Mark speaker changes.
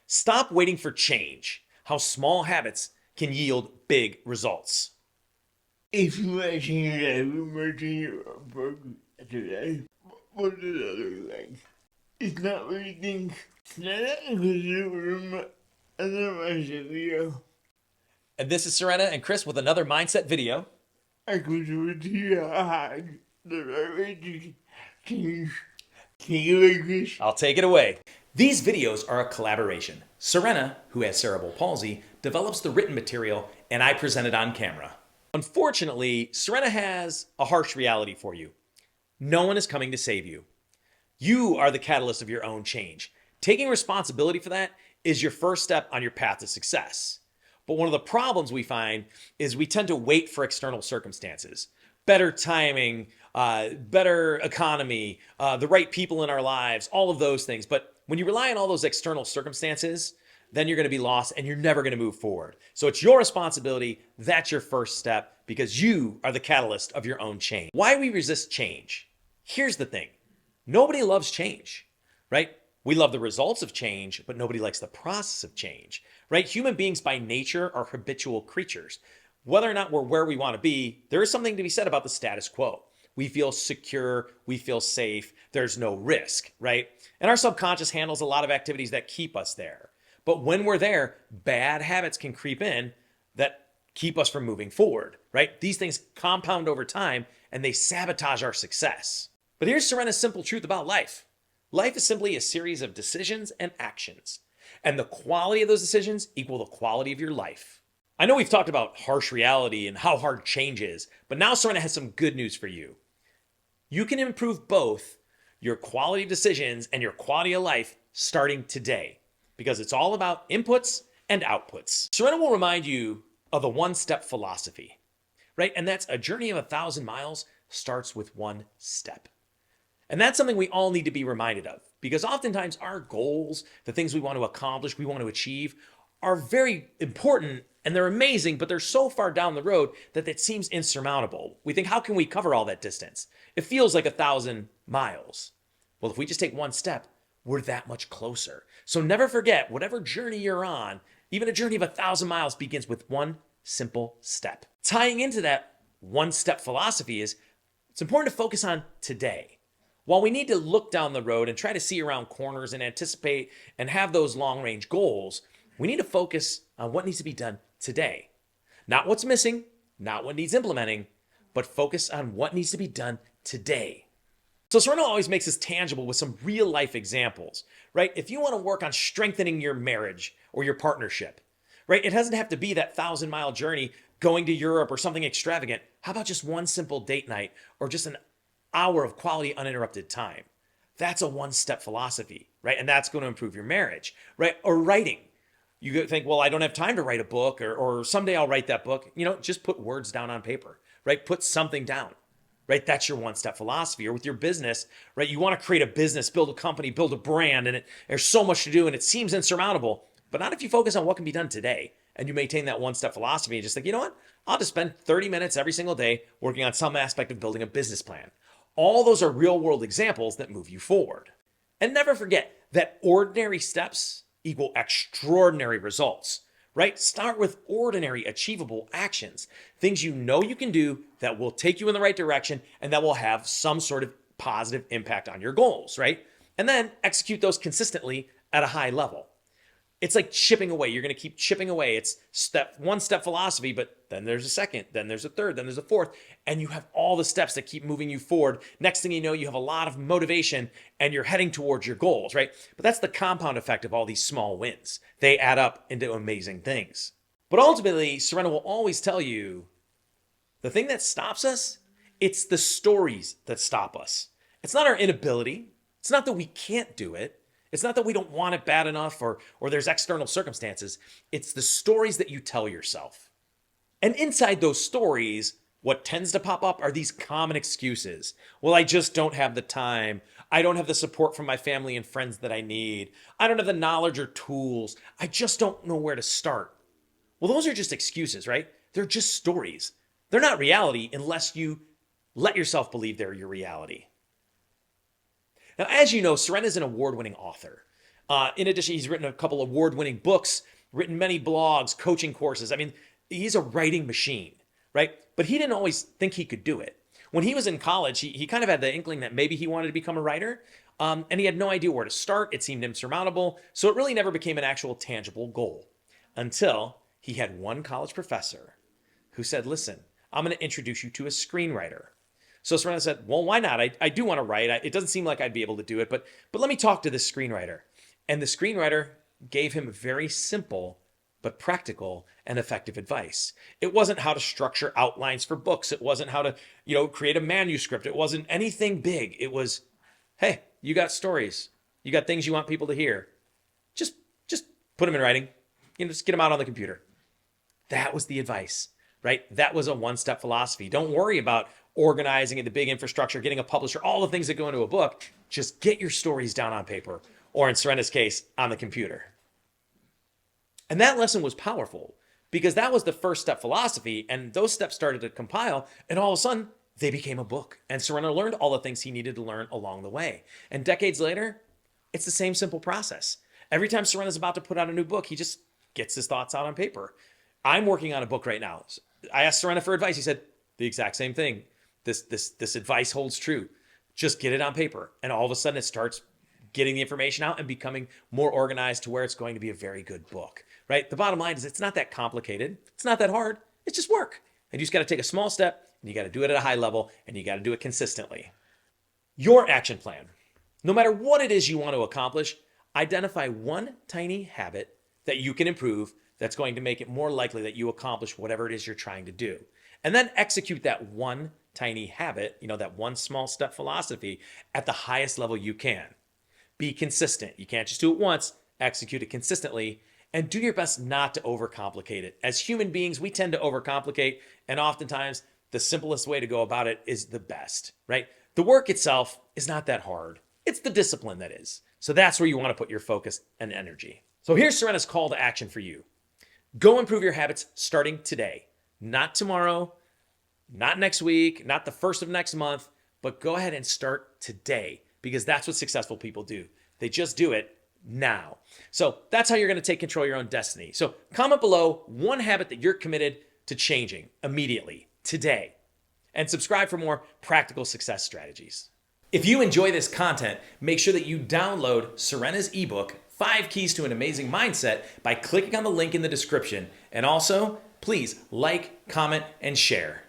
Speaker 1: Stop waiting for change. How small habits can yield big results.
Speaker 2: If you are changing every merchant your approach today, what is other things? It's not what you think. It's not because you remember other mindset video.
Speaker 1: And this is Sourena and Chris with another mindset video.
Speaker 2: I could do it to you hard. The right way to change. Take it away, Chris.
Speaker 1: I'll take it away. These videos are a collaboration. Sourena, who has cerebral palsy, develops the written material and I present it on camera. Unfortunately, Sourena has a harsh reality for you. No one is coming to save you. You are the catalyst of your own change. Taking responsibility for that is your first step on your path to success. But one of the problems we find is we tend to wait for external circumstances. Better timing, better economy, the right people in our lives, all of those things. But when you rely on all those external circumstances, then you're going to be lost and you're never going to move forward. So it's your responsibility. That's your first step because you are the catalyst of your own change. Why we resist change? Here's the thing. Nobody loves change, right? We love the results of change, but nobody likes the process of change, right? Human beings by nature are habitual creatures. Whether or not we're where we want to be, there is something to be said about the status quo. We feel secure, we feel safe, there's no risk, right? And our subconscious handles a lot of activities that keep us there. But when we're there, bad habits can creep in that keep us from moving forward, right? These things compound over time and they sabotage our success. But here's Sourena's simple truth about life. Life is simply a series of decisions and actions. And the quality of those decisions equal the quality of your life. I know we've talked about harsh reality and how hard change is, but now Sourena has some good news for you. You can improve both your quality of decisions and your quality of life starting today because it's all about inputs and outputs. Sourena will remind you of the one-step philosophy, right? And that's a journey of 1,000 miles starts with one step. And that's something we all need to be reminded of because oftentimes our goals, the things we want to accomplish, we want to achieve, are very important and they're amazing, but they're so far down the road that it seems insurmountable. We think, how can we cover all that distance? It feels like 1,000 miles. Well, if we just take one step, we're that much closer. So never forget, whatever journey you're on, even a journey of 1,000 miles begins with one simple step. Tying into that one-step philosophy is it's important to focus on today. While we need to look down the road and try to see around corners and anticipate and have those long-range goals, we need to focus on what needs to be done today. Not what's missing, not what needs implementing, but focus on what needs to be done today. So Sourena always makes this tangible with some real-life examples, right? If you want to work on strengthening your marriage or your partnership, right? It doesn't have to be that 1,000-mile journey going to Europe or something extravagant. How about just one simple date night or just an hour of quality uninterrupted time? That's a one-step philosophy, right? And that's going to improve your marriage, right? Or writing. You think, well, I don't have time to write a book or someday I'll write that book. Just put words down on paper, right? Put something down, right? That's your one-step philosophy. Or with your business, right? You want to create a business, build a company, build a brand, and there's so much to do and it seems insurmountable, but not if you focus on what can be done today and you maintain that one-step philosophy and just think, you know what? I'll just spend 30 minutes every single day working on some aspect of building a business plan. All those are real-world examples that move you forward. And never forget that ordinary steps equal extraordinary results, right? Start with ordinary, achievable actions, things you know you can do that will take you in the right direction and that will have some sort of positive impact on your goals, right? And then execute those consistently at a high level. It's like chipping away. You're going to keep chipping away. It's one step philosophy, but then there's a second, then there's a third, then there's a fourth, and you have all the steps that keep moving you forward. Next thing you know, you have a lot of motivation and you're heading towards your goals, right? But that's the compound effect of all these small wins. They add up into amazing things. But ultimately, Sourena will always tell you the thing that stops us, it's the stories that stop us. It's not our inability. It's not that we can't do it. It's not that we don't want it bad enough or there's external circumstances. It's the stories that you tell yourself. And inside those stories, what tends to pop up are these common excuses. Well, I just don't have the time. I don't have the support from my family and friends that I need. I don't have the knowledge or tools. I just don't know where to start. Well, those are just excuses, right? They're just stories. They're not reality unless you let yourself believe they're your reality. Now, as you know, Sourena is an award-winning author. In addition, he's written a couple award-winning books, written many blogs, coaching courses. I mean, he's a writing machine, right? But he didn't always think he could do it. When he was in college, he kind of had the inkling that maybe he wanted to become a writer, and he had no idea where to start. It seemed insurmountable, so it really never became an actual tangible goal until he had one college professor who said, listen, I'm going to introduce you to a screenwriter. So Sourena said, well, why not? I do want to write. It doesn't seem like I'd be able to do it, but let me talk to this screenwriter. And the screenwriter gave him very simple but practical and effective advice. It wasn't how to structure outlines for books. It wasn't how to, create a manuscript. It wasn't anything big. It was, hey, you got stories. You got things you want people to hear. Just put them in writing. Just get them out on the computer. That was the advice, right? That was a one-step philosophy. Don't worry about organizing the big infrastructure, getting a publisher, all the things that go into a book. Just get your stories down on paper, or in Sourena's case, on the computer. And that lesson was powerful because that was the first step philosophy, and those steps started to compile, and all of a sudden, they became a book. And Sourena learned all the things he needed to learn along the way. And decades later, it's the same simple process. Every time Sourena's about to put out a new book, he just gets his thoughts out on paper. I'm working on a book right now. I asked Sourena for advice. He said the exact same thing. This advice holds true. Just get it on paper. And all of a sudden, it starts getting the information out and becoming more organized to where it's going to be a very good book. Right? The bottom line is it's not that complicated. It's not that hard. It's just work. And you just got to take a small step, and you got to do it at a high level, and you got to do it consistently. Your action plan. No matter what it is you want to accomplish, identify one tiny habit that you can improve that's going to make it more likely that you accomplish whatever it is you're trying to do. And then execute that one tiny habit, that one small step philosophy at the highest level you can. Be consistent. You can't just do it once, execute it consistently. And do your best not to overcomplicate it. As human beings, we tend to overcomplicate, and oftentimes the simplest way to go about it is the best, right? The work itself is not that hard. It's the discipline that is. So that's where you want to put your focus and energy. So here's Sourena's call to action for you. Go improve your habits starting today. Not tomorrow, not next week, not the first of next month, but go ahead and start today because that's what successful people do. They just do it now. So that's how you're going to take control of your own destiny. So comment below one habit that you're committed to changing immediately today, and subscribe for more practical success strategies. If you enjoy this content, make sure that you download Sourena's ebook, 5 Keys to an Amazing Mindset, by clicking on the link in the description. And also, please like, comment, and share.